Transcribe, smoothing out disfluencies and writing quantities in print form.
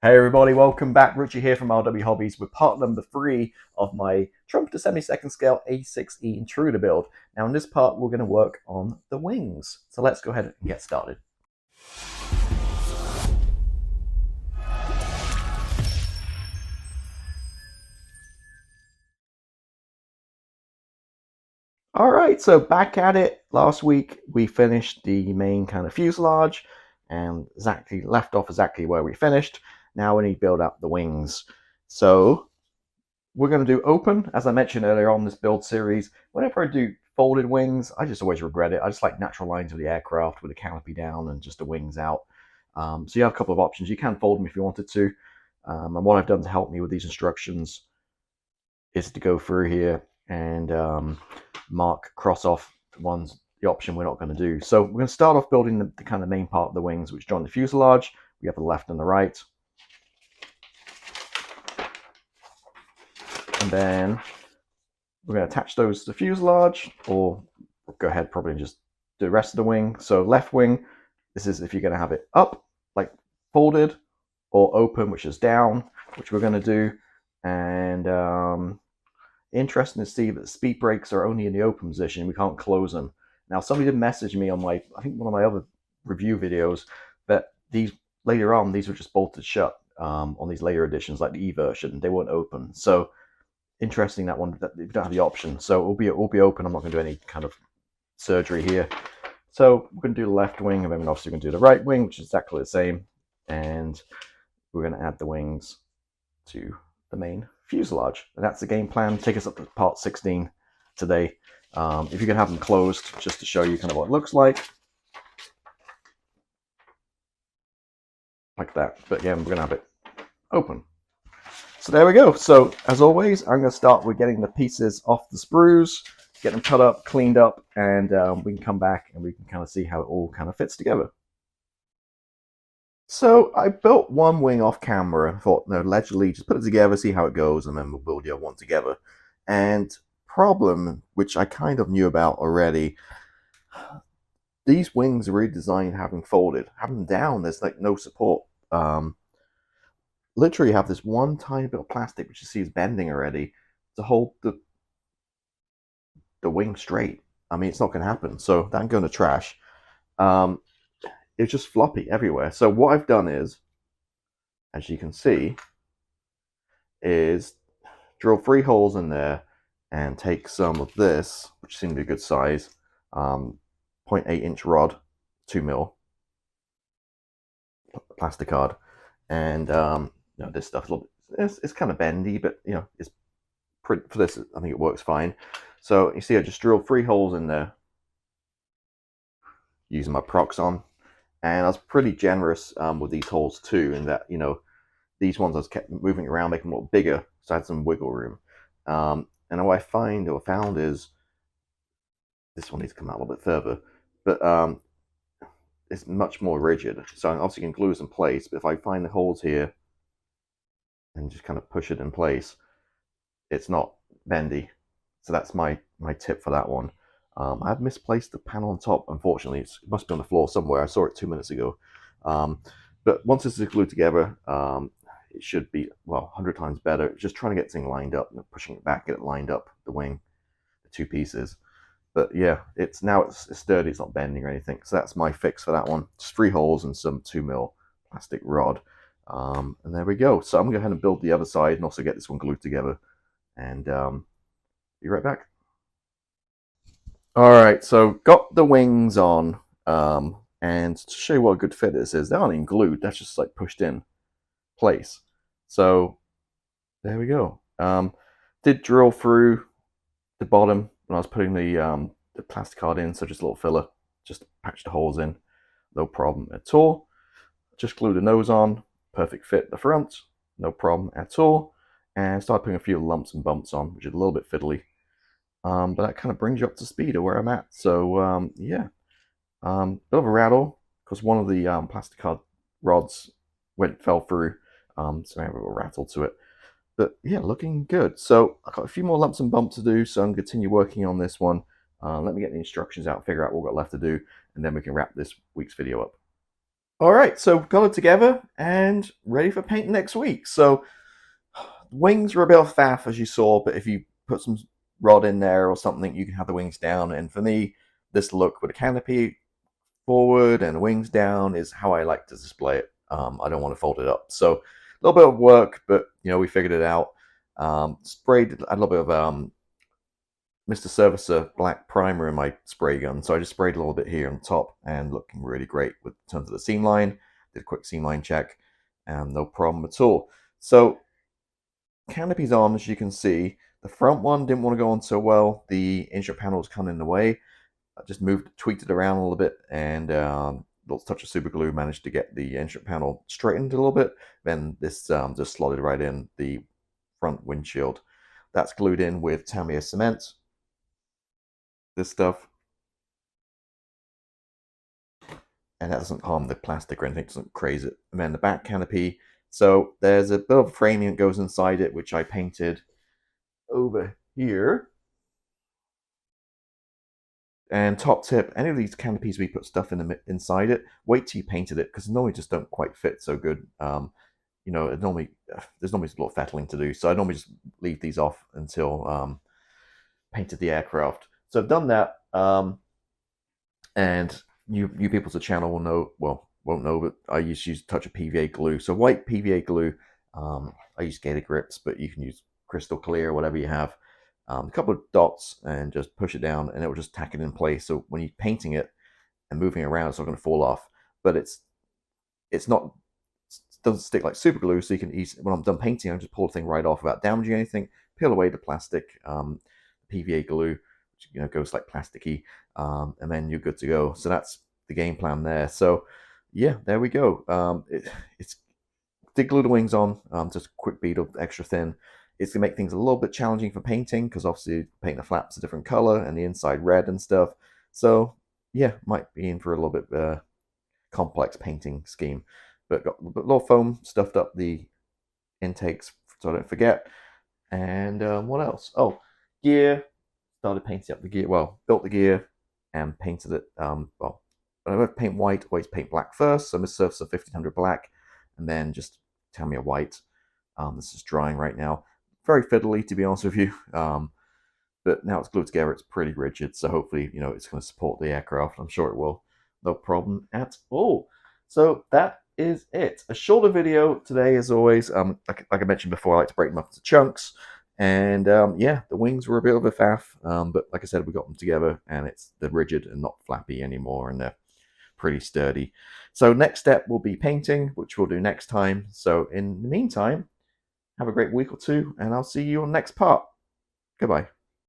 Hey everybody, welcome back. Richie here from RW Hobbies with part number 3 of my Trumpeter 72nd scale A-6E Intruder build. Now in this part we're going to work on the wings. So let's go ahead and get started. Alright, so back at it. Last week we finished the main kind of fuselage and exactly left off exactly where we finished. Now we need to build up the wings. So we're going to do open, as I mentioned earlier on this build series. Whenever I do folded wings, I just always regret it. I just like natural lines of the aircraft with the canopy down and just the wings out. So you have a couple of options. You can fold them if you wanted to. And what I've done to help me with these instructions is to go through here and cross off the option we're not going to do. So we're going to start off building the kind of main part of the wings, which join the fuselage. We have the left and the right. And then we're going to attach those to the fuselage, or go ahead probably and just do the rest of the wing. So left wing, this is if you're going to have it up, like folded, or open, which is down, which we're going to do. And interesting to see that the speed brakes are only in the open position. We can't close them. Now, somebody did message me on I think one of my other review videos, that these later on, these were just bolted shut on these later editions, like the E version. They weren't open. So interesting that one, that we don't have the option. So it will be open. I'm not going to do any kind of surgery here. So we're going to do the left wing, and then obviously we're going to do the right wing, which is exactly the same. And we're going to add the wings to the main fuselage. And that's the game plan. Take us up to part 16 today. If you can have them closed, just to show you kind of what it looks like that. But again, we're going to have it open. So there we go. So as always, I'm going to start with getting the pieces off the sprues, get them cut up, cleaned up, and we can come back and we can kind of see how it all kind of fits together. So I built one wing off camera and thought, no, allegedly, just put it together, see how it goes, and then we'll build the other one together. And problem, which I kind of knew about already, these wings are really designed having folded. Having them down, there's like no support. Literally have this one tiny bit of plastic, which you see is bending already, to hold the wing straight. I mean, it's not going to happen. So that can go in the trash. It's just floppy everywhere. So what I've done is, as you can see, is drill 3 holes in there and take some of this, which seems to be a good size, 0.8-inch rod, 2mm plastic card, and this stuff. It's kind of bendy, but it's pretty, for this, I think it works fine. So you see, I just drilled 3 holes in there using my Proxon. And I was pretty generous with these holes too, in that, these ones I was kept moving around, making them a little bigger, so I had some wiggle room. And what I found is, this one needs to come out a little bit further, but it's much more rigid. So I obviously can glue this in place, but if I find the holes here and just kind of push it in place, it's not bendy. So that's my tip for that one. I had misplaced the panel on top, unfortunately. It must be on the floor somewhere. I saw it 2 minutes ago. But once this is glued together, it should be, well, 100 times better. Just trying to get this thing lined up, and pushing it back, get it lined up, the wing, the 2 pieces. But yeah, it's sturdy, it's not bending or anything. So that's my fix for that one. Just 3 holes and some 2mm plastic rod. And there we go. So I'm going to go ahead and build the other side and also get this one glued together. And be right back. All right, so got the wings on, and to show you what a good fit this is, they aren't even glued, that's just like pushed in place. So there we go. Did drill through the bottom when I was putting the plastic card in, so just a little filler, just patch the holes in, no problem at all. Just glue the nose on, perfect fit the front, no problem at all. And start putting a few lumps and bumps on, which is a little bit fiddly. But that kind of brings you up to speed of where I'm at. So yeah, bit of a rattle because one of the plastic card rods fell through, so I have a little rattle to it. But yeah, looking good. So I've got a few more lumps and bumps to do, so I'm going to continue working on this one. Let me get the instructions out, figure out what we've got left to do, and then we can wrap this week's video up. All right, so got it together and ready for painting next week. So wings were a bit of faff as you saw, but if you put some rod in there or something, you can have the wings down. And for me, this look with a canopy forward and wings down is how I like to display it. I don't want to fold it up. So a little bit of work, but we figured it out. Sprayed a little bit of Mr. Servicer black primer in my spray gun, so I just sprayed a little bit here on top and looking really great with in terms of the seam line. Did a quick seam line check and no problem at all. So canopy's on, as you can see. The front one didn't want to go on so well. The instrument panel was kind of in the way. I just tweaked it around a little bit, and a little touch of super glue managed to get the instrument panel straightened a little bit. Then this just slotted right in the front windshield. That's glued in with Tamiya cement. This stuff, and that doesn't harm the plastic or anything, doesn't craze it. And then the back canopy, so there's a bit of framing that goes inside it, which I painted over here. And top tip, any of these canopies we put stuff inside it, wait till you painted it, because normally just don't quite fit so good. There's normally a lot of fettling to do, so I normally just leave these off until painted the aircraft. So I've done that, and you people to the channel will know, well, won't know, but I used to use a touch of PVA glue. So white PVA glue, I use Gator Grips, but you can use crystal clear, whatever you have. A couple of dots and just push it down, and it will just tack it in place. So when you're painting it and moving it around, it's not going to fall off. But it's not, it doesn't stick like super glue, so you can easily, when I'm done painting, I just pull the thing right off without damaging anything. Peel away the plastic, PVA glue, which goes like plasticky, and then you're good to go. So that's the game plan there. So yeah, there we go. It's did glue the wings on, just a quick bead of extra thin. It's gonna make things a little bit challenging for painting, because obviously painting the flaps a different color and the inside red and stuff. So yeah, might be in for a little bit complex painting scheme. But got a little foam stuffed up the intakes so I don't forget. And what else? Oh, gear. Started painting up the gear. Well, built the gear and painted it. Well, when I paint white, always paint black first. So Miss Surfacer 1500 black, and then just Tamiya white. This is drying right now. Very fiddly, to be honest with you. But now it's glued together, it's pretty rigid. So hopefully, it's going to support the aircraft. I'm sure it will. No problem at all. So that is it. A shorter video today, as always. Like I mentioned before, I like to break them up into chunks. And yeah, the wings were a bit of a faff, but like I said, we got them together, and they're rigid and not flappy anymore, and they're pretty sturdy. So next step will be painting, which we'll do next time. So in the meantime, have a great week or two, and I'll see you on the next part. Goodbye.